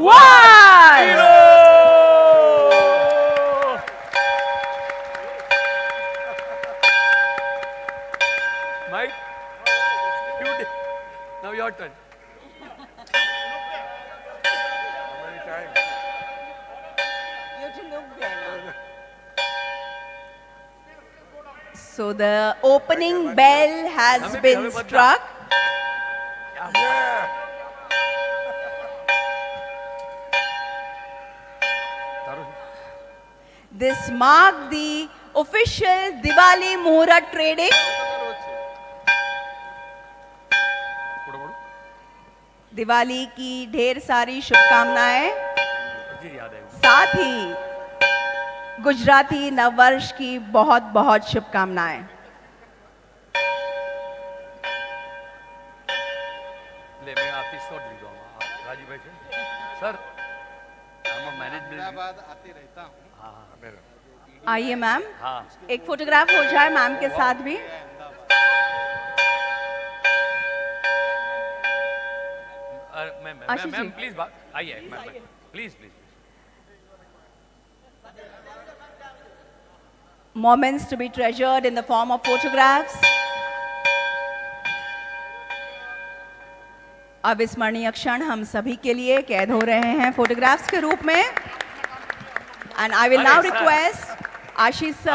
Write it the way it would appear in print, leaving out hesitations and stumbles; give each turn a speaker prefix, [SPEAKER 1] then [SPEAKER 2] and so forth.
[SPEAKER 1] 1.
[SPEAKER 2] Mike, now your turn.
[SPEAKER 3] How many times?
[SPEAKER 1] You have to look there now. So the opening bell has been struck.
[SPEAKER 3] Yeah.
[SPEAKER 1] This marked the official Diwali Muhurat trading. Diwali की ढेर सारी शुभकामनाएं, साथ ही गुजराती नववर्ष की बहुत बहुत शुभकामनाएं।
[SPEAKER 2] ले मैं आतिश को दे दूंगा। राजीव भाई सर, हम मैनेजमेंट आते रहता हूँ। हाँ मेरा।
[SPEAKER 1] आइए मैम,
[SPEAKER 2] हाँ
[SPEAKER 1] एक फोटोग्राफ हो जाए मैम के साथ भी।
[SPEAKER 2] मैम प्लीज आइए please please.
[SPEAKER 1] Moments to be treasured in the form of photographs. अविस्मरणीय क्षण हम सभी के लिए कैद हो रहे हैं फोटोग्राफ्स के रूप में। And I will now request Ashish sir